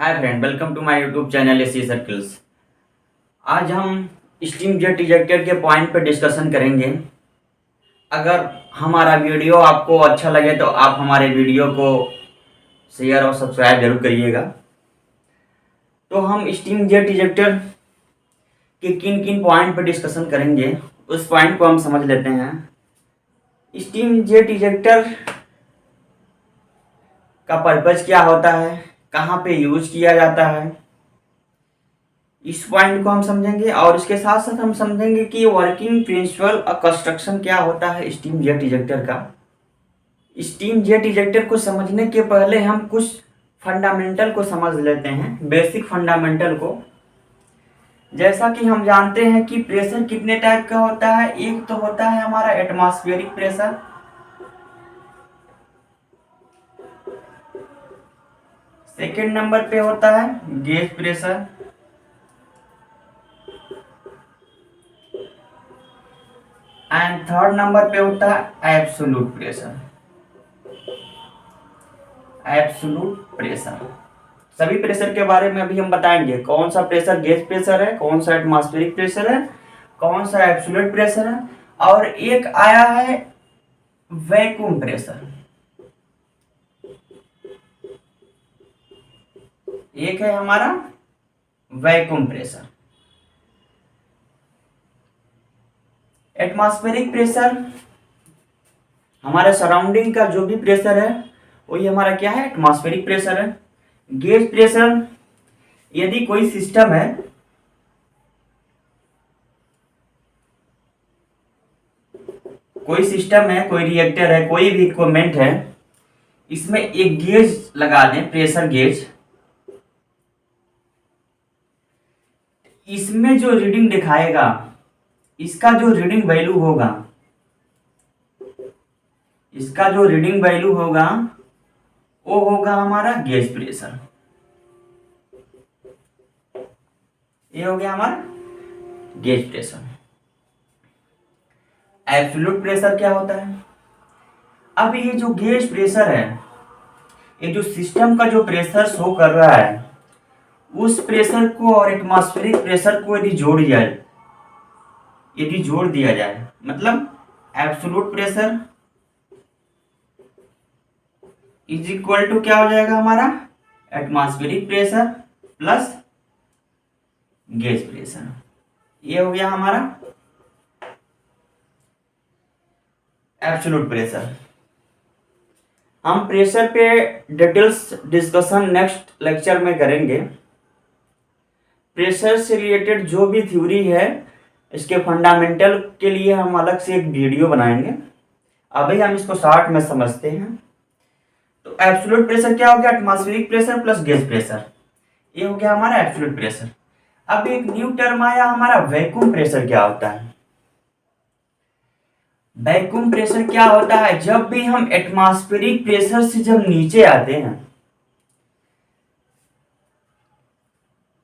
Hi friend, welcome to my YouTube channel AC circles. आज हम steam jet ejector के point पर discussion करेंगे। अगर हमारा वीडियो आपको अच्छा लगे तो आप हमारे वीडियो को शेयर और सब्सक्राइब जरूर करिएगा। तो हम स्टीम जेट इजेक्टर के किन किन पॉइंट पर डिस्कशन करेंगे उस पॉइंट को हम समझ लेते हैं। स्टीम जेट इजेक्टर का पर्पज क्या होता है, कहाँ पे यूज किया जाता है, इस पॉइंट को हम समझेंगे। और इसके साथ साथ हम समझेंगे कि वर्किंग प्रिंसिपल और कंस्ट्रक्शन क्या होता है स्टीम जेट इजेक्टर का। स्टीम जेट इजेक्टर को समझने के पहले हम कुछ फंडामेंटल को समझ लेते हैं, बेसिक फंडामेंटल को। जैसा कि हम जानते हैं कि प्रेशर कितने टाइप का होता है। एक तो होता है हमारा एटमॉस्फेरिक प्रेशर, सेकेंड नंबर पे होता है gauge pressure, and third number पे होता है एब्सोल्यूट प्रेशर। एब्सोल्यूट प्रेशर, सभी प्रेशर के बारे में अभी हम बताएंगे। कौन सा प्रेशर गेज प्रेशर है, कौन सा एटमॉस्फेरिक प्रेशर है, कौन सा एब्सोल्यूट प्रेशर है, और एक आया है वैक्यूम प्रेशर। एक है हमारा वैक्यूम प्रेशर। एटमॉस्फेरिक प्रेशर हमारे सराउंडिंग का जो भी प्रेशर है वही हमारा क्या है, एटमॉस्फेरिक प्रेशर है। गेज प्रेशर, यदि कोई सिस्टम है, कोई रिएक्टर है, कोई भी इक्विपमेंट है, इसमें एक गेज लगा दें, प्रेशर गेज। इसमें जो रीडिंग दिखाएगा, इसका जो रीडिंग वैल्यू होगा, वो होगा हमारा गेज प्रेशर। ये हो गया हमारा गेज प्रेशर। एब्सोल्यूट प्रेशर क्या होता है? अब ये जो गेज प्रेशर है, ये जो सिस्टम का जो प्रेशर शो कर रहा है, उस प्रेशर को और एटमॉस्फेरिक प्रेशर को यदि जोड़ दिया जाए, मतलब absolute pressure is equal to क्या हो जाएगा हमारा, atmospheric pressure plus gauge pressure. ये हो गया हमारा एब्सोल्यूट प्रेशर। हम प्रेशर पे डिटेल्स डिस्कशन नेक्स्ट लेक्चर में करेंगे। प्रेशर से रिलेटेड जो भी थ्योरी है, इसके फंडामेंटल के लिए हम अलग से एक वीडियो बनाएंगे। अभी हम इसको शॉर्ट में समझते हैं। तो एब्सोल्यूट प्रेशर क्या हो गया, atmospheric pressure plus gauge pressure. ये हो गया हमारा एब्सोल्यूट प्रेशर। अब एक न्यू टर्म आया हमारा वैक्यूम प्रेशर। क्या होता है वैक्यूम प्रेशर? क्या होता है, जब भी हम एटमॉस्फेरिक प्रेशर से जब नीचे आते हैं,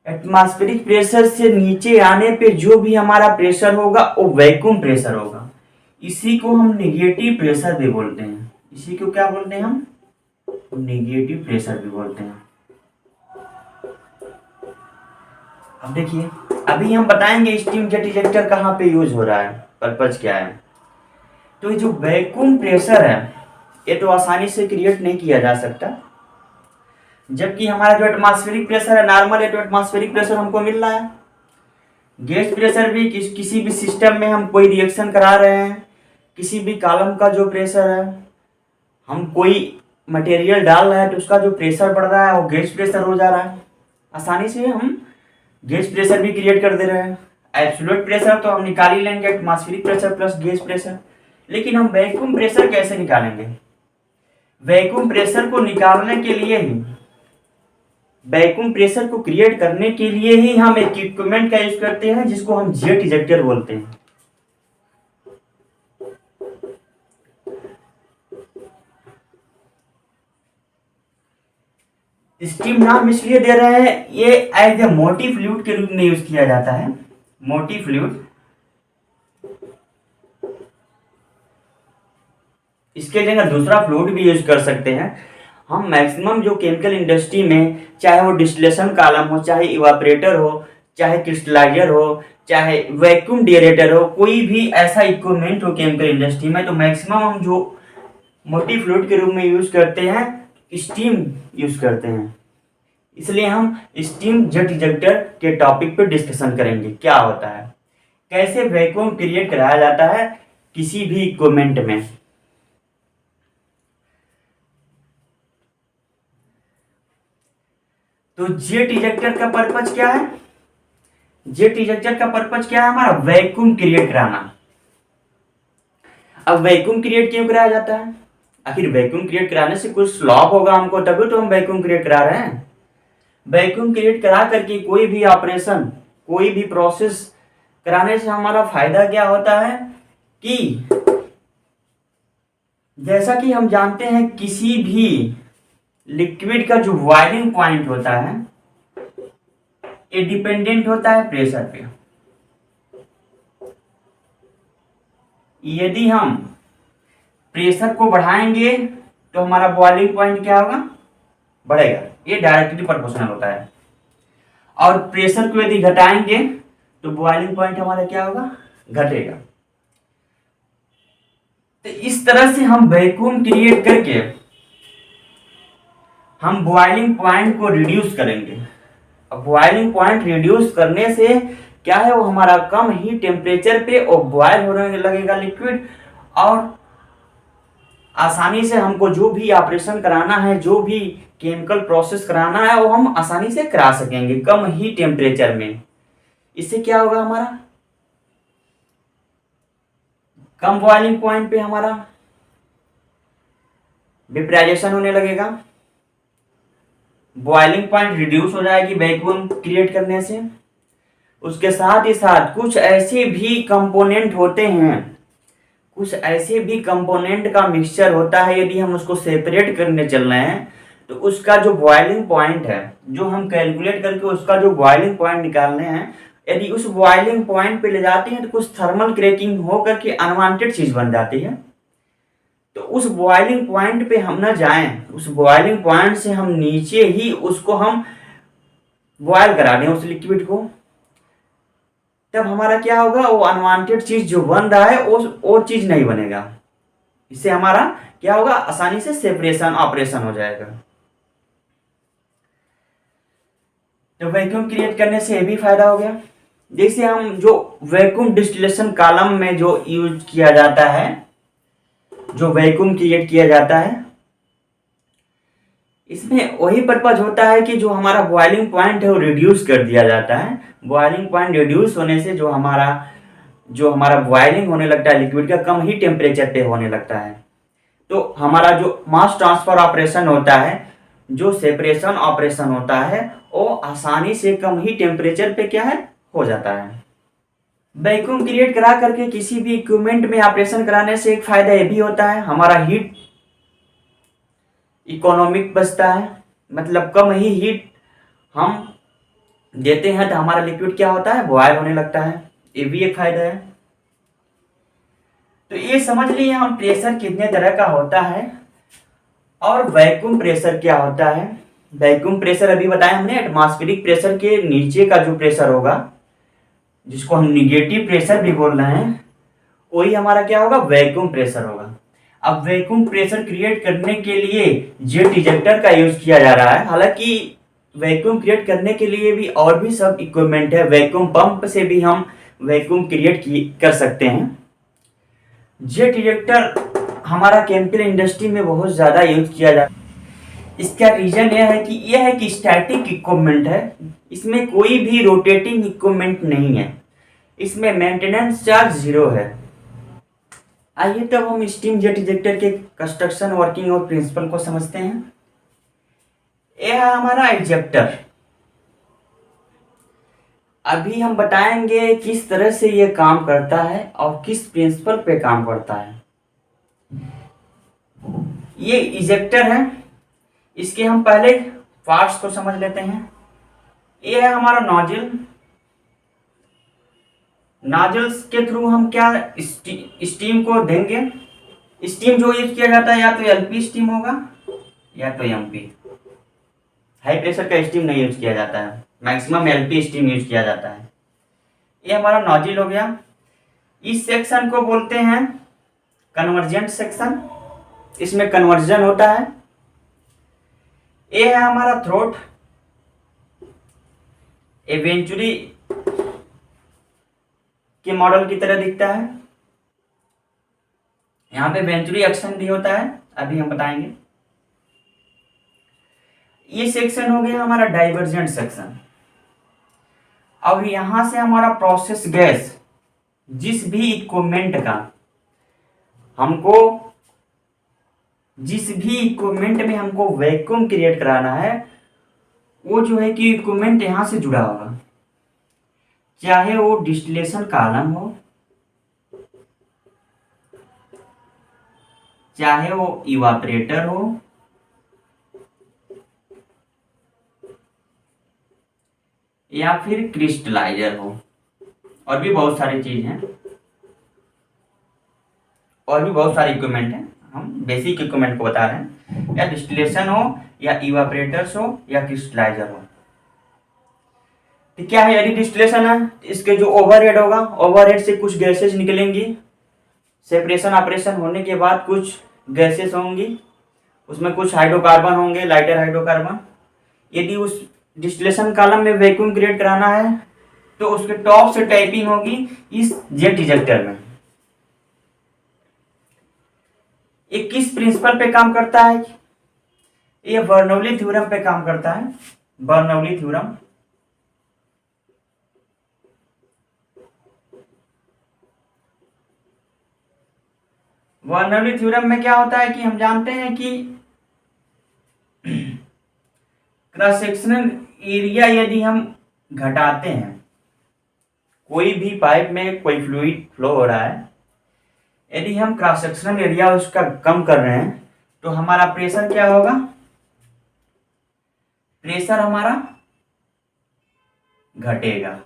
एटमॉस्फेरिक प्रेशर से नीचे आने पे जो भी हमारा प्रेशर होगा वो वैक्यूम प्रेशर होगा। इसी को हम नेगेटिव प्रेशर भी बोलते हैं। इसी को क्या बोलते हैं हम, नेगेटिव प्रेशर भी बोलते हैं। अब देखिए, अभी हम बताएंगे स्टीम जेट इजेक्टर कहाँ पे यूज हो रहा है, पर्पज क्या है। तो ये जो वैक्यूम प्रेशर है, ये तो आसानी से क्रिएट नहीं किया जा सकता। जबकि हमारा जो एटमॉस्फेरिक प्रेशर है, नॉर्मल एटमॉस्फेरिक प्रेशर हमको मिल रहा है। गेज प्रेशर भी किसी भी सिस्टम में हम कोई रिएक्शन करा रहे हैं, किसी भी कॉलम का जो प्रेशर है, हम कोई मटेरियल डाल रहे हैं तो उसका जो प्रेशर बढ़ रहा है वो गेज प्रेशर हो जा रहा है। आसानी से हम गेज प्रेशर भी क्रिएट कर दे रहे हैं। एब्सोल्यूट प्रेशर तो हम निकाल ही लेंगे, atmospheric pressure plus gauge pressure. लेकिन हम वैक्यूम प्रेशर कैसे निकालेंगे? वैक्यूम प्रेशर को निकालने के लिए ही, वैक्यूम प्रेशर को क्रिएट करने के लिए ही हम एक इक्विपमेंट का यूज करते हैं जिसको हम जेट इजेक्टर बोलते हैं। स्टीम नाम इसलिए दे रहे हैं, ये एज ए मोटी फ्लूइड के रूप में यूज किया जाता है। मोटी फ्लूइड, इसके जगह दूसरा फ्लूइड भी यूज कर सकते हैं। हम मैक्सिमम जो केमिकल इंडस्ट्री में, चाहे वो डिस्टिलेशन कॉलम हो, चाहे इवापरेटर हो, चाहे क्रिस्टलाइजर हो, चाहे वैक्यूम डिएरेटर हो, कोई भी ऐसा इक्विपमेंट हो केमिकल इंडस्ट्री में, तो मैक्सिमम हम जो मोटी फ्लूइड के रूप में यूज करते हैं, स्टीम यूज करते हैं। इसलिए हम स्टीम जेट इजेक्टर के टॉपिक पे डिस्कशन करेंगे, क्या होता है, कैसे वैक्यूम क्रिएट कराया जाता है किसी भी इक्विपमेंट में। तो जेट इजेक्टर का पर्पज क्या है? जेट इजेक्टर का पर्पज क्या है? हमारा वैक्यूम क्रिएट कराना। अब वैक्यूम क्रिएट क्यों कराया जाता है? आखिर वैक्यूम क्रिएट कराने से कुछ लॉस होगा हमको, तभी तो हम वैक्यूम क्रिएट करा रहे हैं। वैक्यूम क्रिएट करा करके कोई भी ऑपरेशन, कोई भी प्रोसेस कराने से हमारा फायदा क्या होता है कि जैसा कि हम जानते हैं किसी भी लिक्विड का जो बॉइलिंग पॉइंट होता है ये डिपेंडेंट होता है प्रेशर पे। यदि हम प्रेशर को बढ़ाएंगे तो हमारा बॉइलिंग पॉइंट क्या होगा? बढ़ेगा। ये डायरेक्टली प्रोपोर्शनल होता है। और प्रेशर को यदि घटाएंगे तो बॉइलिंग पॉइंट हमारा क्या होगा? घटेगा। तो इस तरह से हम वैक्यूम क्रिएट करके हम बॉइलिंग पॉइंट को रिड्यूस करेंगे। अब बॉइलिंग पॉइंट रिड्यूस करने से क्या है, वो हमारा कम ही टेम्परेचर पे और बॉयल होने लगेगा लिक्विड, और आसानी से हमको जो भी ऑपरेशन कराना है, जो भी केमिकल प्रोसेस कराना है, वो हम आसानी से करा सकेंगे कम ही टेम्परेचर में। इससे क्या होगा, हमारा कम बॉइलिंग पॉइंट पे हमारा वेपराइजेशन होने लगेगा, बॉइलिंग पॉइंट रिड्यूस हो जाएगी वैक्यूम क्रिएट करने से। उसके साथ ही साथ कुछ ऐसे भी कंपोनेंट होते हैं, कुछ ऐसे भी कंपोनेंट का मिक्सचर होता है, यदि हम उसको सेपरेट करने चल रहे हैं तो उसका जो बॉइलिंग पॉइंट है, जो हम कैलकुलेट करके उसका जो बॉइलिंग पॉइंट निकालने हैं, यदि उस बॉइलिंग पॉइंट पे ले जाते हैं तो कुछ थर्मल क्रैकिंग हो करके अनवांटेड चीज बन जाती है। तो उस बॉइलिंग पॉइंट पे हम ना जाएं, उस बॉइलिंग पॉइंट से हम नीचे ही उसको हम बॉयल करा दें उस लिक्विड को, तब हमारा क्या होगा, वो अनवांटेड चीज जो बन रहा है वो चीज नहीं बनेगा। इससे हमारा क्या होगा, आसानी से सेपरेशन ऑपरेशन हो जाएगा। तो वैक्यूम क्रिएट करने से ये भी फायदा हो गया। जैसे हम जो वैक्यूम डिस्टिलेशन कॉलम में जो यूज किया जाता है, जो वैक्यूम क्रिएट किया जाता है, इसमें वही पर्पज होता है कि जो हमारा बॉइलिंग पॉइंट है वो रिड्यूस कर दिया जाता है। बॉइलिंग पॉइंट रिड्यूस होने से जो हमारा बॉइलिंग होने लगता है लिक्विड का, कम ही टेम्परेचर पे होने लगता है। तो हमारा जो मास ट्रांसफर ऑपरेशन होता है, जो सेपरेशन ऑपरेशन होता है, वो आसानी से कम ही टेम्परेचर पे क्या है, हो जाता है। वैक्यूम क्रिएट करा करके किसी भी इक्विपमेंट में ऑपरेशन कराने से एक फायदा ये भी होता है, हमारा हीट इकोनॉमिक बचता है। मतलब कम ही हीट हम देते हैं तो हमारा लिक्विड क्या होता है, बॉयल होने लगता है। ये भी एक फायदा है। तो ये समझ लिए हम प्रेशर कितने तरह का होता है और वैक्यूम प्रेशर क्या होता है। वैक्यूम प्रेशर अभी बताया हमने, एटमॉस्फेरिक प्रेशर के नीचे का जो प्रेशर होगा, जिसको हम निगेटिव प्रेशर भी बोल रहे हैं, वही हमारा क्या होगा, वैक्यूम प्रेशर होगा। अब वैक्यूम प्रेशर क्रिएट करने के लिए जेट इजेक्टर का यूज किया जा रहा है। हालांकि वैक्यूम क्रिएट करने के लिए भी और भी सब इक्विपमेंट है, वैक्यूम पंप से भी हम वैक्यूम क्रिएट कर सकते हैं। जेट इजेक्टर हमारा केमिकल इंडस्ट्री में बहुत ज़्यादा यूज किया जाता है। इसका रीजन यह है कि स्टैटिक इक्विपमेंट है, इसमें कोई भी रोटेटिंग इक्विपमेंट नहीं है, इसमें मेंटेनेंस चार्ज 0 है। आइए तब हम स्टीम जेट इजेक्टर के कंस्ट्रक्शन, वर्किंग और प्रिंसिपल को समझते हैं। यह है हमारा इजेक्टर। अभी हम बताएंगे किस तरह से यह काम करता है और किस प्रिंसिपल पे काम करता है। ये इजेक्टर है, इसके हम पहले पार्ट्स को समझ लेते हैं। ये है हमारा नोजल। नोजल्स के थ्रू हम क्या स्टीम को देंगे। स्टीम जो यूज किया जाता है या तो एलपी स्टीम होगा या तो एमपी। हाई प्रेशर का स्टीम नहीं यूज किया जाता है, मैक्सिमम एलपी स्टीम यूज किया जाता है। ये हमारा नोजल हो गया। इस सेक्शन को बोलते हैं कन्वर्जेंट सेक्शन, इसमें कन्वर्जन होता है। ये है हमारा थ्रोट, ये वेंचुरी के मॉडल की तरह दिखता है। यहाँ पे वेंचुरी एक्शन भी होता है, अभी हम बताएंगे। ये सेक्शन हो गया हमारा डाइवर्जेंट सेक्शन। अब यहां से हमारा प्रोसेस गैस, जिस भी इक्विपमेंट का हमको, जिस भी इक्विपमेंट में हमको वैक्यूम क्रिएट कराना है, वो जो है कि इक्विपमेंट यहां से जुड़ा होगा, चाहे वो डिस्टिलेशन कॉलम हो, चाहे वो इवापरेटर हो, या फिर क्रिस्टलाइजर हो, और भी बहुत सारी चीज हैं, और भी बहुत सारे इक्विपमेंट हैं। हम बेसिक इक्विपमेंट को बता रहे हैं, या डिस्टिलेशन हो, या इवापरेटर्स हो, या क्रिस्टलाइजर हो। तो क्या है, यदि डिस्टिलेशन है, इसके जो ओवरहेड होगा, ओवरहेड से कुछ गैसेज निकलेंगी। सेपरेशन ऑपरेशन होने के बाद कुछ गैसेस होंगी, उसमें कुछ हाइड्रोकार्बन होंगे, लाइटर हाइड्रोकार्बन। यदि उस डिस्टिलेशन कॉलम में वैक्यूम क्रिएट कराना है, तो उसके टॉप से टाइपिंग होगी इस जेट इजेक्टर में। ये किस प्रिंसिपल पे काम करता है? ये बर्नौली थ्योरम पे काम करता है, बर्नौली थ्योरम। बर्नौली थ्योरम में क्या होता है कि हम जानते हैं कि क्रॉस सेक्शनल एरिया यदि हम घटाते हैं, कोई भी पाइप में कोई फ्लूइड फ्लो हो रहा है, यदि हम क्रॉस सेक्शनल एरिया उसका कम कर रहे हैं, तो हमारा प्रेशर क्या होगा? प्रेशर हमारा घटेगा,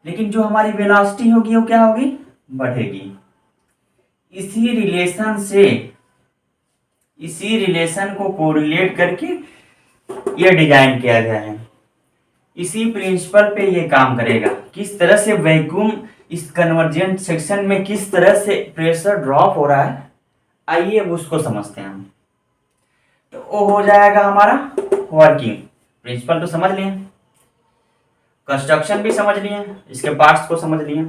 लेकिन जो हमारी वेलोसिटी होगी वो क्या होगी? बढ़ेगी। इसी रिलेशन को कोरिलेट करके ये डिजाइन किया गया है। इसी प्रिंसिपल पे ये काम करेगा। किस तरह से वैक्यूम इस कन्वर्जेंट सेक्शन में किस तरह से प्रेशर ड्रॉप हो रहा है, आइए अब उसको समझते हैं हम। तो वो हो जाएगा हमारा वर्किंग प्रिंसिपल। तो समझ लिए, कंस्ट्रक्शन भी समझ लिए, इसके पार्ट्स को समझ लिए।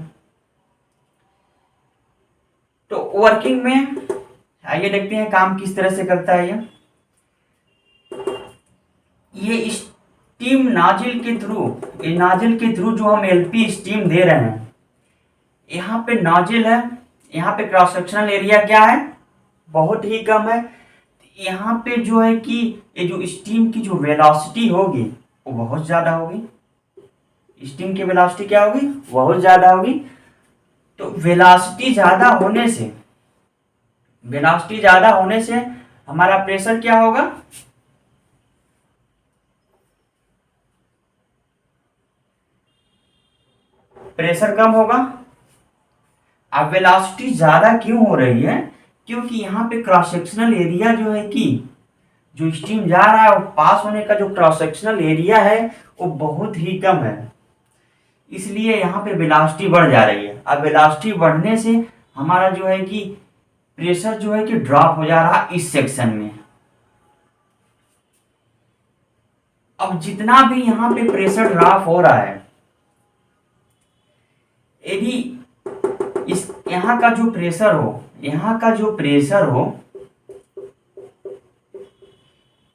तो वर्किंग में आइए देखते हैं काम किस तरह से करता है। ये स्टीम नाजिल के थ्रू, ये नाजिल के थ्रू जो हम एलपी स्टीम दे रहे हैं, यहाँ पे नाजिल है, यहाँ पे क्रॉस सेक्शनल एरिया क्या है? बहुत ही कम है। यहाँ पे जो है कि ये जो स्टीम की जो वेलोसिटी होगी वो बहुत ज्यादा होगी। स्टीम की वेलोसिटी क्या होगी? बहुत ज्यादा होगी। तो वेलोसिटी ज्यादा होने से हमारा प्रेशर क्या होगा? प्रेशर कम होगा। अब वेलोसिटी ज्यादा क्यों हो रही है? क्योंकि यहाँ पे क्रॉस सेक्शनल एरिया जो है कि जो स्टीम जा रहा है वो पास होने का जो क्रॉस सेक्शनल एरिया है वो बहुत ही कम है, इसलिए यहाँ पे वेलोसिटी बढ़ जा रही है। अब वेलोसिटी बढ़ने से हमारा जो है कि प्रेशर जो है कि ड्रॉप हो जा रहा है इस सेक्शन में। अब जितना भी यहाँ पे प्रेशर ड्रॉप हो रहा है, यदि इस यहाँ का जो प्रेशर हो,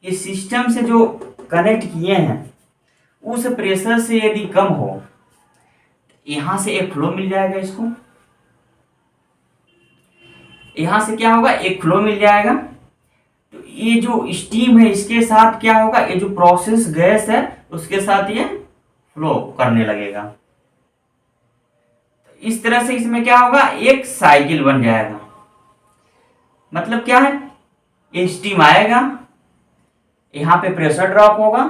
इस सिस्टम से जो कनेक्ट किए हैं उस प्रेशर से यदि कम हो, यहां से एक फ्लो मिल जाएगा। इसको यहां से क्या होगा? एक फ्लो मिल जाएगा। तो ये जो स्टीम है इसके साथ क्या होगा? ये जो प्रोसेस गैस है उसके साथ ये फ्लो करने लगेगा। तो इस तरह से इसमें क्या होगा? एक साइकिल बन जाएगा। मतलब क्या है? ये स्टीम आएगा, यहाँ पे प्रेशर ड्रॉप होगा।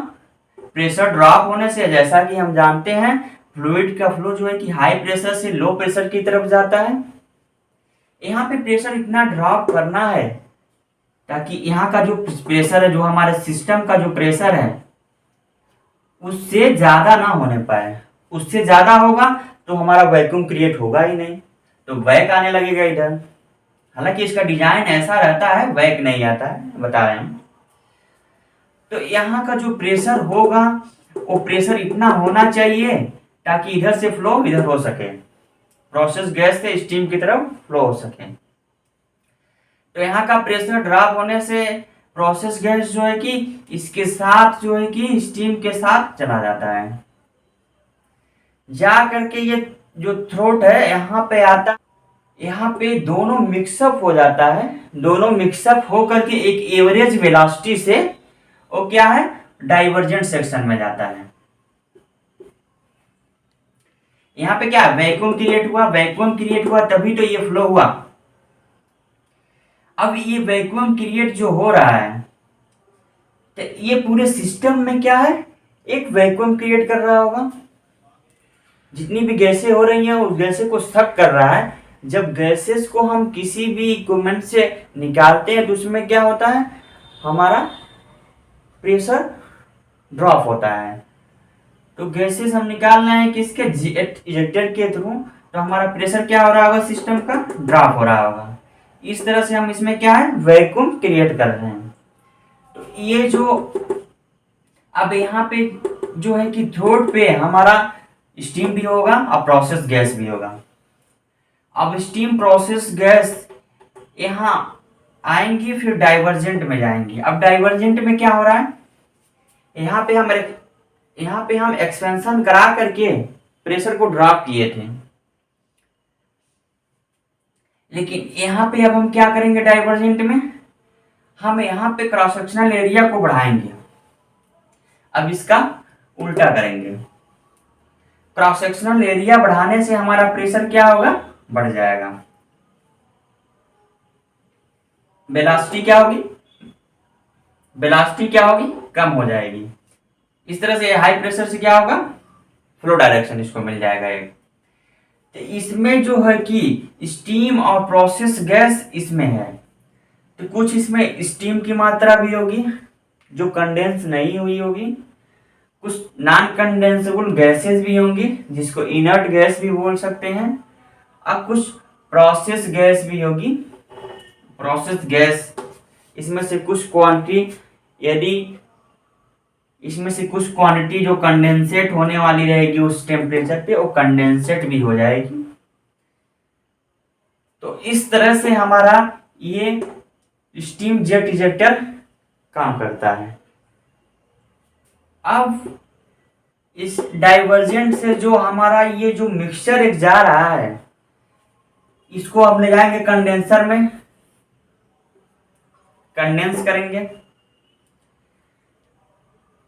प्रेशर ड्रॉप होने से जैसा कि हम जानते हैं फ्लूइड का फ्लो जो है कि हाई प्रेशर से लो प्रेशर की तरफ जाता है। यहाँ पे प्रेशर इतना ड्रॉप करना है ताकि यहाँ का जो प्रेशर है, जो हमारे सिस्टम का जो प्रेशर है, उससे ज़्यादा ना होने पाए। उससे ज़्यादा होगा तो हमारा वैक्यूम क्रिएट होगा ही नहीं, तो वैक आने लगेगा इधर। हालांकि इसका डिजाइन ऐसा रहता है, वैक नहीं आता है, बता रहे हैं। तो यहाँ का जो प्रेशर होगा वो प्रेशर इतना होना चाहिए ताकि इधर से फ्लो इधर हो सके, प्रोसेस गैस से स्टीम की तरफ फ्लो हो सके। तो यहाँ का प्रेशर ड्रॉप होने से प्रोसेस गैस जो है कि इसके साथ जो है कि स्टीम के साथ चला जाता है, जा करके ये जो थ्रोट है यहाँ पे आता, यहाँ पे दोनों मिक्सअप हो जाता है। दोनों मिक्सअप हो करके एक एवरेज वेलोसिटी से वो क्या है, डाइवर्जेंट सेक्शन में जाता है। यहाँ पे क्या वैक्यूम क्रिएट हुआ, वैक्यूम क्रिएट हुआ तभी तो ये फ्लो हुआ। अब ये वैक्यूम क्रिएट जो हो रहा है, तो ये पूरे सिस्टम में क्या है, एक वैक्यूम क्रिएट कर रहा होगा। जितनी भी गैसें हो रही हैं उस गैसें को सक कर रहा है। जब गैसेस को हम किसी भी इक्विपमेंट से निकालते हैं तो उसमें क्या होता है, हमारा प्रेशर ड्रॉप होता है। तो गैसेस हम निकाल रहे हैं किसके, इजेक्टर के थ्रू, तो हमारा प्रेशर क्या हो रहा होगा, सिस्टम का ड्रॉप हो रहा होगा। इस तरह से हम इसमें क्या है, वैक्यूम क्रिएट कर रहे हैं। तो ये जो अब यहाँ पे जो है कि थ्रोट पे हमारा स्टीम भी होगा और प्रोसेस गैस भी होगा। अब स्टीम प्रोसेस गैस यहाँ आएंगी, फिर डाइवर्जेंट में जाएंगी। अब डाइवर्जेंट में क्या हो रहा है, यहाँ पे हम एक्सपेंशन करा करके प्रेशर को ड्रॉप किए थे, लेकिन यहाँ पे अब हम क्या करेंगे, डाइवर्जेंट में हम यहाँ पे क्रॉस सेक्शनल एरिया को बढ़ाएंगे। अब इसका उल्टा करेंगे, क्रॉस सेक्शनल एरिया बढ़ाने से हमारा प्रेशर क्या होगा, बढ़ जाएगा। वेलोसिटी क्या होगी, वेलोसिटी क्या होगी, कम हो जाएगी। इस तरह से हाई प्रेशर से क्या होगा, फ्लो डायरेक्शन इसको मिल जाएगा एक। तो इसमें जो है कि स्टीम और प्रोसेस गैस इसमें है, तो कुछ इसमें स्टीम की मात्रा भी होगी जो कंडेंस नहीं हुई होगी, कुछ नॉन कंडेंसेबल गैसेस भी होंगी जिसको इनर्ट गैस भी बोल सकते हैं, और कुछ प्रोसेस गैस भी होगी। प्रोसेस गैस इसमें से कुछ क्वांटिटी, यदि इसमें से कुछ क्वांटिटी जो कंडेंसेट होने वाली रहेगी उस टेम्परेचर पे, वो कंडेंसेट भी हो जाएगी। तो इस तरह से हमारा ये स्टीम जेट इजेक्टर काम करता है। अब इस डाइवर्जेंट से जो हमारा ये जो मिक्सचर एक जा रहा है, इसको हम ले जाएंगे कंडेंसर में, कंडेंस करेंगे।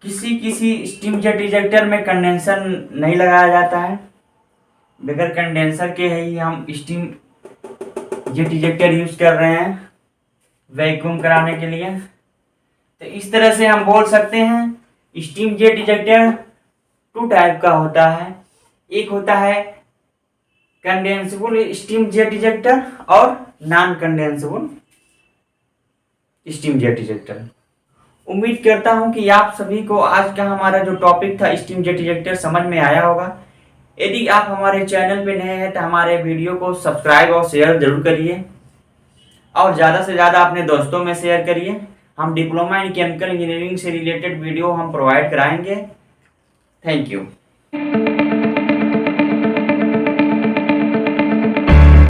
किसी स्टीम जेट इजेक्टर में कंडेंसर नहीं लगाया जाता है, बगैर कंडेंसर के ही हम स्टीम जेट इजेक्टर यूज कर रहे हैं वैक्यूम कराने के लिए। तो इस तरह से हम बोल सकते हैं steam jet ejector two type का होता है। एक होता है कंडेंसेबल स्टीम जेट इजेक्टर और non condensable steam jet ejector. उम्मीद करता हूं कि आप सभी को आज का हमारा जो टॉपिक था स्टीम जेट इजेक्टर समझ में आया होगा। यदि आप हमारे चैनल पे नए हैं तो हमारे वीडियो को सब्सक्राइब और शेयर जरूर करिए, और ज़्यादा से ज़्यादा अपने दोस्तों में शेयर करिए। हम डिप्लोमा इन केमिकल इंजीनियरिंग से रिलेटेड वीडियो हम प्रोवाइड कराएंगे। Thank you.